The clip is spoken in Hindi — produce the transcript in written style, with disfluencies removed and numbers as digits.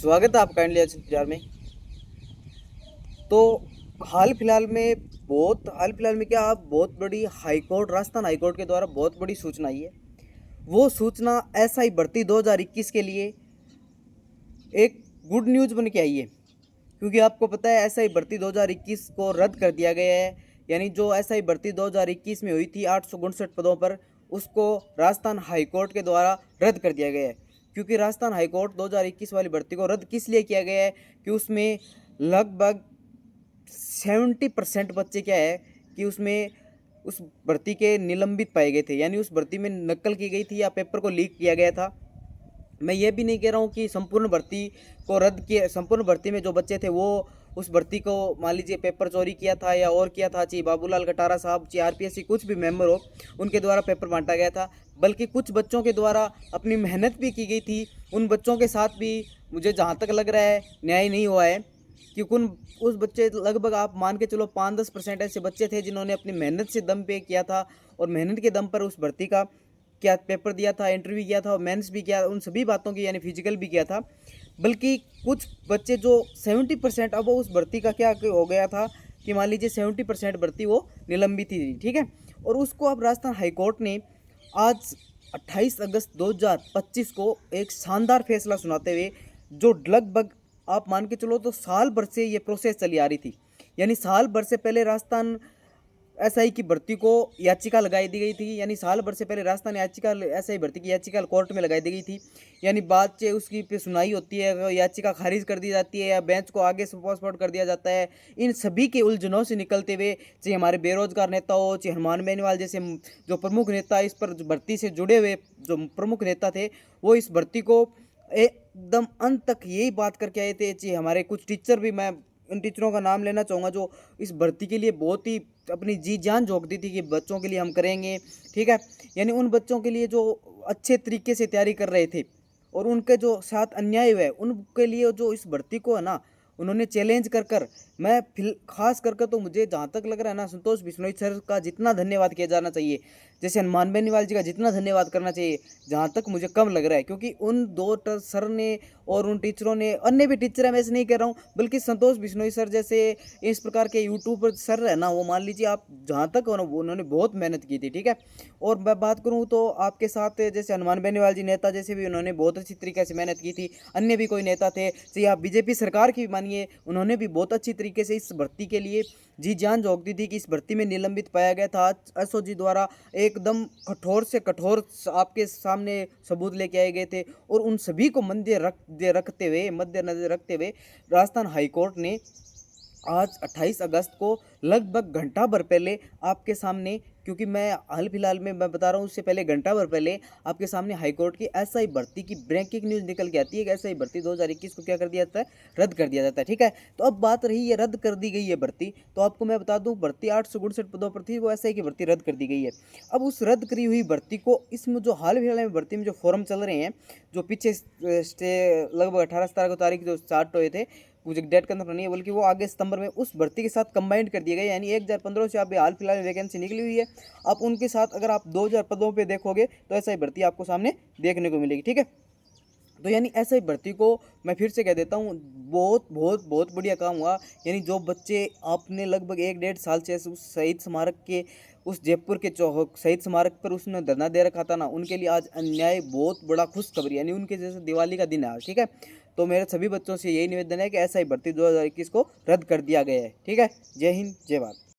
स्वागत है आपका इंडिया इंतजार में। तो हाल फिलहाल में क्या बहुत बड़ी हाईकोर्ट राजस्थान हाईकोर्ट के द्वारा बहुत बड़ी सूचना आई है। वो सूचना एसआई भर्ती 2021 के लिए एक गुड न्यूज़ बन के आई है, क्योंकि आपको पता है एसआई भर्ती 2021 को रद्द कर दिया गया है। यानी जो एसआई भर्ती 2021 में हुई थी 859 पदों पर, उसको राजस्थान हाईकोर्ट के द्वारा रद्द कर दिया गया है। क्योंकि राजस्थान हाईकोर्ट 2021 वाली भर्ती को रद्द किस लिए किया गया है कि उसमें लगभग 70% बच्चे क्या है कि उसमें उस भर्ती के निलंबित पाए गए थे। यानी उस भर्ती में नकल की गई थी या पेपर को लीक किया गया था। मैं ये भी नहीं कह रहा हूँ कि संपूर्ण भर्ती को रद्द किया, संपूर्ण भर्ती में जो बच्चे थे वो उस भर्ती को मान लीजिए पेपर चोरी किया था या और किया था, चाहे बाबूलाल कटारा साहब, चाहे आरपीएससी कुछ भी मेंबर हो, उनके द्वारा पेपर बांटा गया था। बल्कि कुछ बच्चों के द्वारा अपनी मेहनत भी की गई थी। उन बच्चों के साथ भी मुझे जहाँ तक लग रहा है न्याय नहीं हुआ है, क्योंकि उस बच्चे लगभग आप मान के चलो 5-10% ऐसे बच्चे थे जिन्होंने अपनी मेहनत से दम पे किया था और मेहनत के दम पर उस भर्ती का क्या पेपर दिया था, इंटरव्यू किया था और मेंस भी किया, उन सभी बातों की यानी फिजिकल भी किया था। बल्कि कुछ बच्चे जो 70%, अब उस भर्ती का क्या हो गया था कि मान लीजिए 70% भर्ती वो निलंबित थी, ठीक है। और उसको अब राजस्थान हाईकोर्ट ने आज 28 अगस्त 2025 को एक शानदार फैसला सुनाते हुए, जो लगभग आप मान के चलो तो साल भर से ये प्रोसेस चली आ रही थी। यानी साल भर से पहले राजस्थान एसआई की भर्ती को याचिका लगाई दी गई थी। यानी साल भर से पहले राजस्थान याचिका एसआई भर्ती की याचिका कोर्ट में लगाई दी गई थी। यानी बाद से उसकी पे सुनवाई होती है, याचिका खारिज कर दी जाती है या बेंच को आगे से पोस्टपोन कर दिया जाता है। इन सभी के उलझनों से निकलते हुए, चाहे हमारे बेरोजगार नेता हो, चाहे हनुमान बेनीवाल जैसे जो प्रमुख नेता इस पर भर्ती से जुड़े हुए जो प्रमुख नेता थे, वो इस भर्ती को एकदम अंत तक यही बात करके आए थे। चाहे हमारे कुछ टीचर भी, मैं उन टीचरों का नाम लेना चाहूँगा जो इस भर्ती के लिए बहुत ही अपनी जी जान झोंक दी थी कि बच्चों के लिए हम करेंगे, ठीक है। यानी उन बच्चों के लिए जो अच्छे तरीके से तैयारी कर रहे थे और उनके जो साथ अन्याय हुआ है उनके लिए जो इस भर्ती को है ना उन्होंने चैलेंज कर कर, मैं खास करके तो मुझे जहाँ तक लग रहा है ना, संतोष बिश्नोई सर का जितना धन्यवाद किया जाना चाहिए, जैसे हनुमान बेनीवाल जी का जितना धन्यवाद करना चाहिए, जहाँ तक मुझे कम लग रहा है। क्योंकि उन दो सर ने और उन टीचरों ने, अन्य भी टीचर है मैं ऐसे नहीं कह रहा हूँ, बल्कि संतोष बिश्नोई सर जैसे इस प्रकार के यूट्यूब पर सर है ना, वो मान लीजिए आप जहाँ तक हो ना, उन्होंने बहुत मेहनत की थी, ठीक है। और मैं बात करूँ तो आपके साथ जैसे हनुमान बेनीवाल जी नेता जैसे भी उन्होंने बहुत अच्छी तरीके से मेहनत की थी। अन्य भी कोई नेता थे, चाहे आप बीजेपी सरकार की मानिए, उन्होंने भी बहुत अच्छी तरीके से इस भर्ती के लिए जी जान झोंक दी थी कि इस भर्ती में निलंबित पाया गया था। एसओजी द्वारा एकदम कठोर से कठोर आपके सामने सबूत लेके आए गए थे और उन सभी को मद्देनजर रखते हुए राजस्थान हाईकोर्ट ने आज 28 अगस्त को लगभग घंटा भर पहले आपके सामने, क्योंकि मैं हाल फिलहाल में मैं बता रहा हूँ, उससे पहले घंटा भर पहले आपके सामने हाईकोर्ट की एसआई भर्ती की ब्रेकिंग न्यूज़ निकल के आती है कि एसआई भर्ती 2021 को क्या कर दिया जाता है, रद्द कर दिया जाता है, ठीक है। तो अब बात रही ये रद्द कर दी गई है भर्ती, तो आपको मैं बता दूँ भर्ती 859 पदों पर थी, वो एसआई की भर्ती रद्द कर दी गई है। अब उस रद्द करी हुई भर्ती को इसमें जो हाल फिलहाल में भर्ती में जो फॉर्म चल रहे हैं, जो पीछे लगभग 18-17 को तारीख जो स्टार्ट हुए थे, मुझे डेट का नहीं है, बल्कि वो आगे सितंबर में उस भर्ती के साथ कंबाइंड कर दिए गए। यानी 1015 से आप हाल फिलहाल में वैकेंसी निकली हुई है, आप उनके साथ अगर आप 2000 पदों पे देखोगे तो ऐसा ही भर्ती आपको सामने देखने को मिलेगी, ठीक है। तो यानी ऐसे ही भर्ती को मैं फिर से कह देता हूँ, बहुत बहुत बहुत बढ़िया काम हुआ। यानी जो बच्चे आपने लगभग 1-1.5 साल से उस शहीद स्मारक के, उस जयपुर के चौक शहीद स्मारक पर उसने धरना दे रखा था ना, उनके लिए आज अन्याय बहुत बड़ा खुशखबरी, यानी उनके जैसे दिवाली का दिन है आज, ठीक है। तो मेरे सभी बच्चों से यही निवेदन है कि ऐसा ही भर्ती 2021 को रद्द कर दिया गया है, ठीक है। जय हिंद, जय भारत।